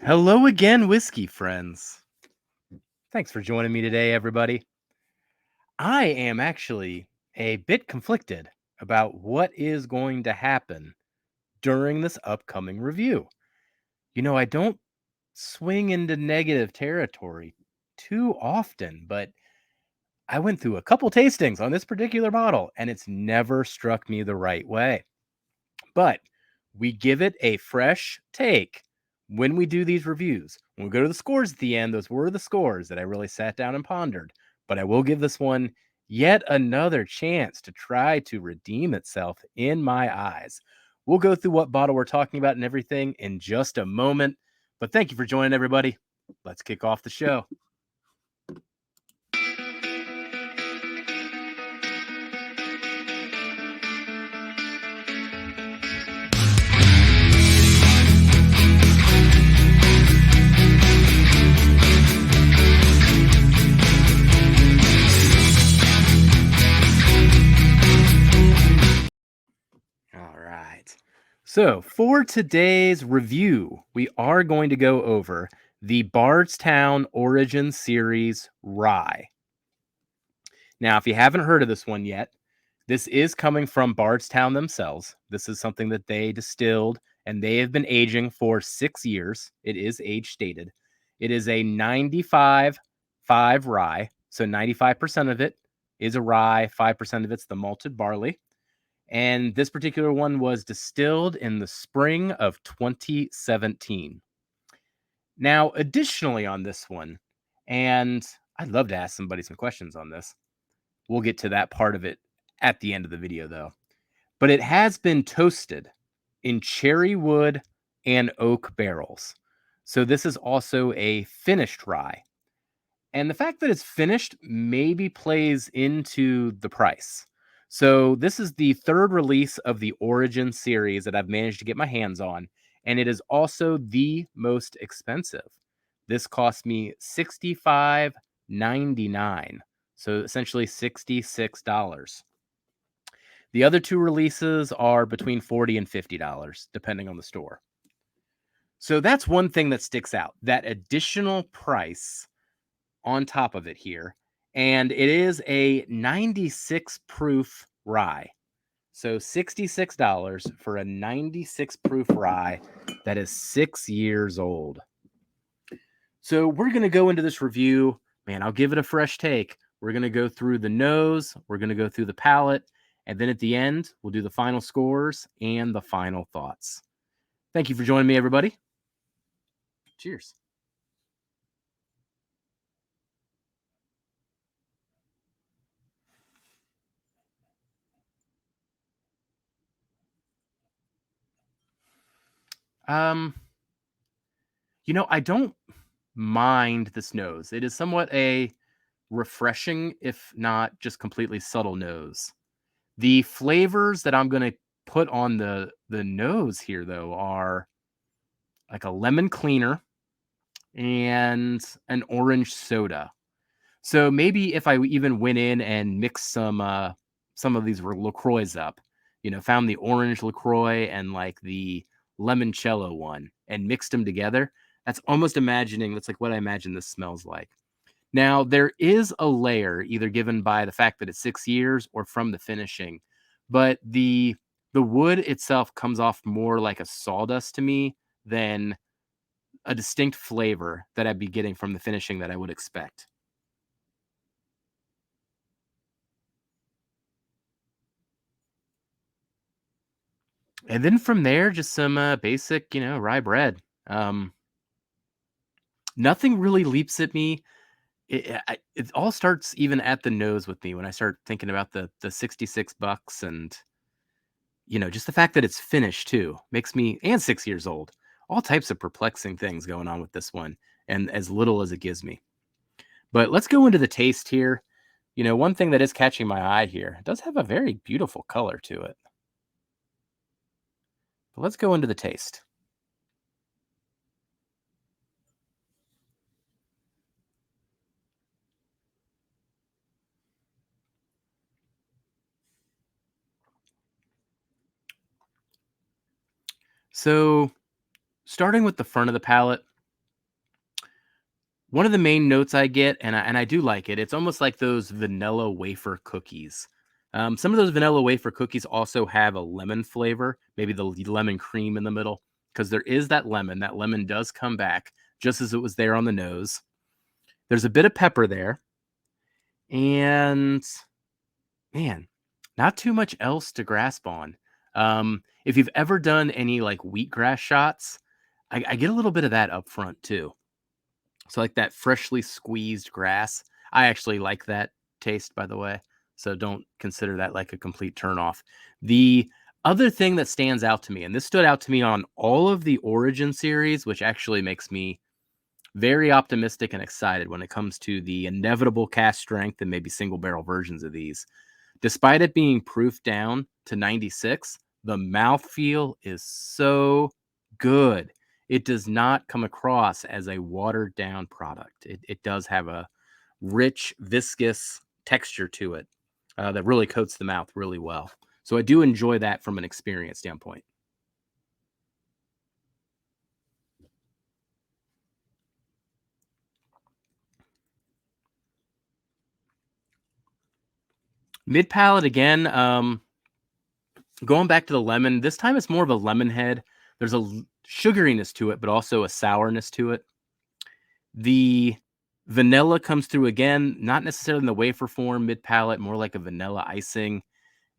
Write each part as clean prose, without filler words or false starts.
Hello again, whiskey friends. Thanks for joining me today, everybody. I am actually a bit conflicted about what is going to happen during this upcoming review. I don't swing into negative territory too often, but I went through a couple tastings on this particular bottle and it's never struck me the right way. But we give it a fresh take when we do these reviews. When we go to the scores at the end, those were the scores that I really sat down and pondered. But I will give this one yet another chance to try to redeem itself in my eyes. We'll go through what bottle we're talking about and everything in just a moment. But thank you for joining, everybody. Let's kick off the show. All right. So, for today's review, we are going to go over the Bardstown Origin Series Rye. Now, if you haven't heard of this one yet, this is coming from Bardstown themselves. This is something that they distilled and they have been aging for 6 years. It is age stated. It is a 95.5 rye. So 95% of it is a rye, 5% of it's the malted barley. And this particular one was distilled in the spring of 2017. Now, additionally on this one, and I'd love to ask somebody some questions on this. We'll get to that part of it at the end of the video, though. But it has been toasted in cherry wood and oak barrels. So this is also a finished rye. And the fact that it's finished maybe plays into the price. So this is the third release of the Origin series that I've managed to get my hands on, and it is also the most expensive. This cost me $65.99, so essentially $66. The other two releases are between $40 and $50, depending on the store. So that's one thing that sticks out, that additional price on top of it here. And it is a 96 proof rye. So $66 for a 96 proof rye that is 6 years old. So we're going to go into this review. Man, I'll give it a fresh take. We're going to go through the nose. We're going to go through the palate. And then at the end, we'll do the final scores and the final thoughts. Thank you for joining me, everybody. Cheers. I don't mind this nose. It is somewhat a refreshing, if not just completely subtle nose. The flavors that I'm going to put on the nose here, though, are like a lemon cleaner and an orange soda. So maybe if I even went in and mixed some of these LaCroix up, found the orange LaCroix and like the limoncello one and mixed them together, that's like what I imagine this smells like. Now, there is a layer either given by the fact that it's 6 years or from the finishing, but the wood itself comes off more like a sawdust to me than a distinct flavor that I'd be getting from the finishing that I would expect. And then from there, just some basic, rye bread. Nothing really leaps at me. It all starts even at the nose with me when I start thinking about the $66 and just the fact that it's finished too makes me, and 6 years old, all types of perplexing things going on with this one, and as little as it gives me. But let's go into the taste here. One thing that is catching my eye here, it does have a very beautiful color to it. But let's go into the taste. So, starting with the front of the palate, One of the main notes I get, and I do like it, it's almost like those vanilla wafer cookies. Some of those vanilla wafer cookies also have a lemon flavor, maybe the lemon cream in the middle, because there is that lemon. That lemon does come back just as it was there on the nose. There's a bit of pepper there, and man, not too much else to grasp on. If you've ever done any like wheatgrass shots, I get a little bit of that up front too. So like that freshly squeezed grass. I actually like that taste, by the way. So don't consider that like a complete turnoff. The other thing that stands out to me, and this stood out to me on all of the Origin series, which actually makes me very optimistic and excited when it comes to the inevitable cast strength and maybe single barrel versions of these. Despite it being proofed down to 96, the mouthfeel is so good. It does not come across as a watered down product. It does have a rich, viscous texture to it that really coats the mouth really well. So I do enjoy that from an experience standpoint. Mid palate again. Going back to the lemon, this time it's more of a lemon head. There's a sugariness to it, but also a sourness to it. The vanilla comes through again, not necessarily in the wafer form, mid palate, more like a vanilla icing,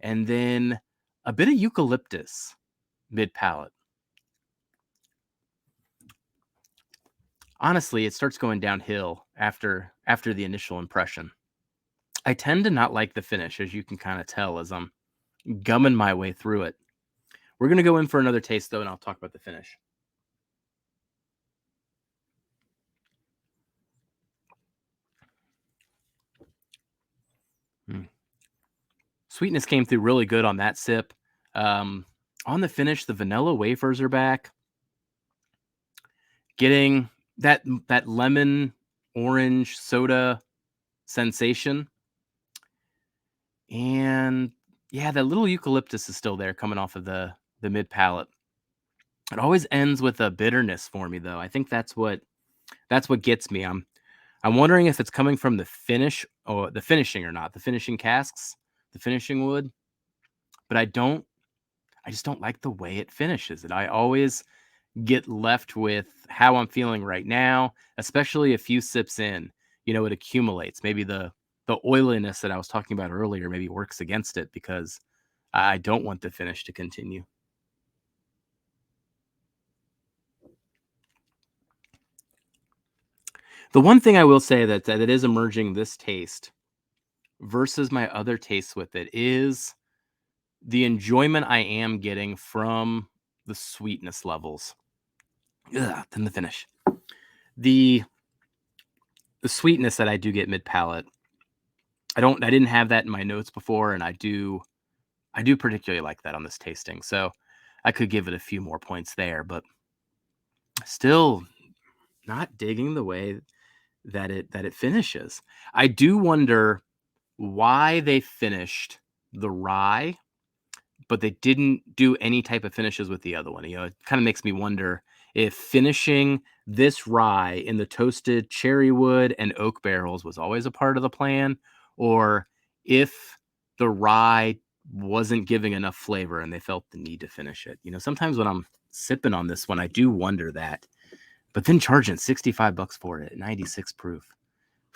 and then a bit of eucalyptus mid palate. Honestly, it starts going downhill after the initial impression. I tend to not like the finish, as you can kind of tell as I'm gumming my way through it. We're going to go in for another taste, though, and I'll talk about the finish. Mm. Sweetness came through really good on that sip. On the finish, the vanilla wafers are back. Getting that lemon orange soda sensation. And yeah, that little eucalyptus is still there coming off of the mid palate. It always ends with a bitterness for me though. I think that's what gets me. I'm wondering if it's coming from the finish or the finishing or not, the finishing casks, the finishing wood, but I just don't like the way it finishes it. I always get left with how I'm feeling right now, especially a few sips in. It accumulates. Maybe the oiliness that I was talking about earlier maybe works against it because I don't want the finish to continue. The one thing I will say that it is emerging this taste versus my other tastes with it is the enjoyment I am getting from the sweetness levels. Ugh, then the finish. The the sweetness that I do get mid palate. I didn't have that in my notes before, and I do particularly like that on this tasting. So I could give it a few more points there, but still not digging the way that it finishes. I do wonder why they finished the rye, but they didn't do any type of finishes with the other one. It kind of makes me wonder if finishing this rye in the toasted cherry wood and oak barrels was always a part of the plan, or if the rye wasn't giving enough flavor and they felt the need to finish it. Sometimes when I'm sipping on this one, I do wonder that. But then charging $65 for it at 96 proof.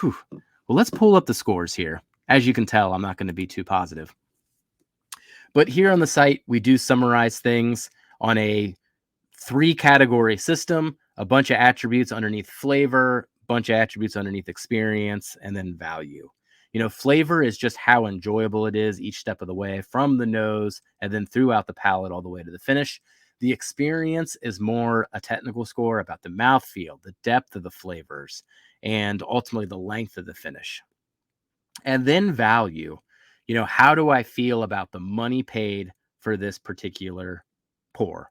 Whew. Well, let's pull up the scores here. As you can tell, I'm not going to be too positive. But here on the site, we do summarize things on a 3-category system, a bunch of attributes underneath flavor, bunch of attributes underneath experience, and then value. Flavor is just how enjoyable it is each step of the way from the nose and then throughout the palate all the way to the finish. The experience is more a technical score about the mouthfeel, the depth of the flavors, and ultimately the length of the finish. And then value, how do I feel about the money paid for this particular pour?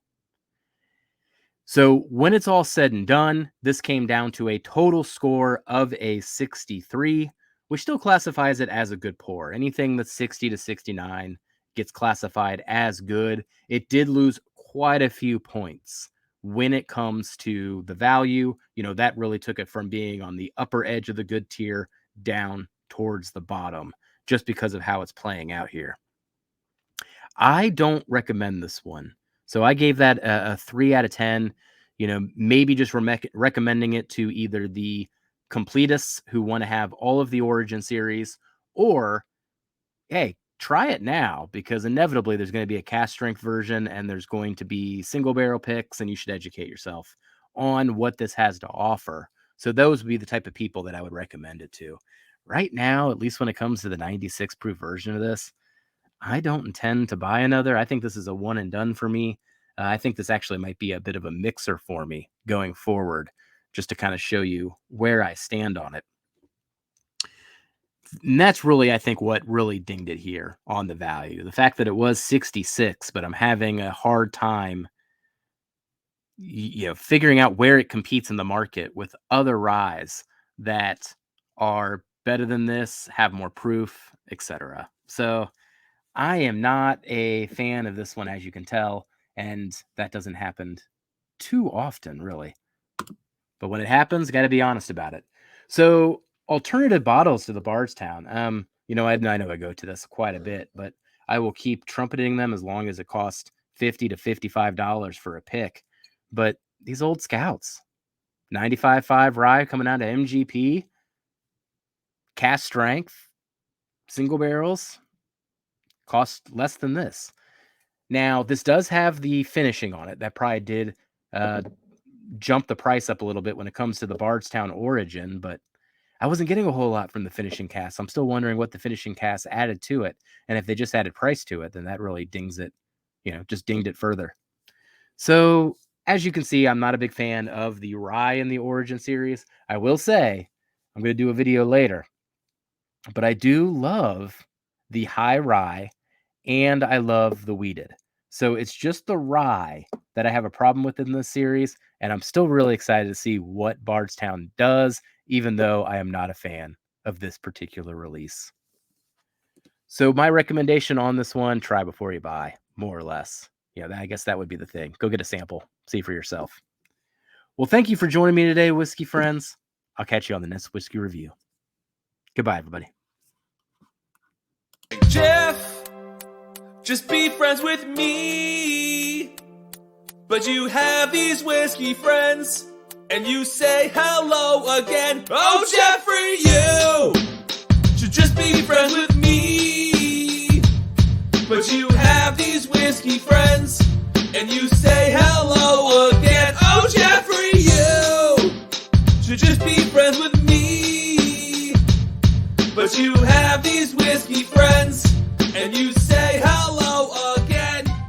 So when it's all said and done, this came down to a total score of a 63, which still classifies it as a good pour. Anything that's 60 to 69 gets classified as good. It did lose quite a few points when it comes to the value, that really took it from being on the upper edge of the good tier down towards the bottom, just because of how it's playing out here. I don't recommend this one. So I gave that a 3 out of 10. Maybe just recommending it to either the completists who want to have all of the Origin series, or, hey, try it now, because inevitably there's going to be a cast strength version and there's going to be single barrel picks, and you should educate yourself on what this has to offer. So those would be the type of people that I would recommend it to. Right now, at least when it comes to the 96 proof version of this, I don't intend to buy another. I think this is a one and done for me. I think this actually might be a bit of a mixer for me going forward, just to kind of show you where I stand on it. And that's really, I think, what really dinged it here on the value. The fact that it was 66, but I'm having a hard time, figuring out where it competes in the market with other ryes that are better than this, have more proof, etc. So I am not a fan of this one, as you can tell, and that doesn't happen too often, really. But when it happens, got to be honest about it. So alternative bottles to the Bardstown. I know I go to this quite a bit, but I will keep trumpeting them as long as it costs $50 to $55 for a pick. But these old scouts, 95.5 rye coming out of MGP, cast strength, single barrels, cost less than this. Now, this does have the finishing on it. That probably did jump the price up a little bit when it comes to the Bardstown Origin, but I wasn't getting a whole lot from the finishing cast. I'm still wondering what the finishing cast added to it. And if they just added price to it, then that really dings it, just dinged it further. So as you can see, I'm not a big fan of the rye in the Origin series. I will say, I'm going to do a video later, but I do love the high rye and I love the wheated. So it's just the rye that I have a problem with in this series, and I'm still really excited to see what Bardstown does, even though I am not a fan of this particular release. So my recommendation on this one, try before you buy, more or less. I guess that would be the thing. Go get a sample, see for yourself. Well, thank you for joining me today, whiskey friends. I'll catch you on the next whiskey review. Goodbye, everybody. Jeff, just be friends with me. But you have these whiskey friends, and you say hello again. Oh, Jeffrey, you should just be friends with me. But you have these whiskey friends, and you say hello again. Oh, Jeffrey, you should just be friends with me. But you have these whiskey friends.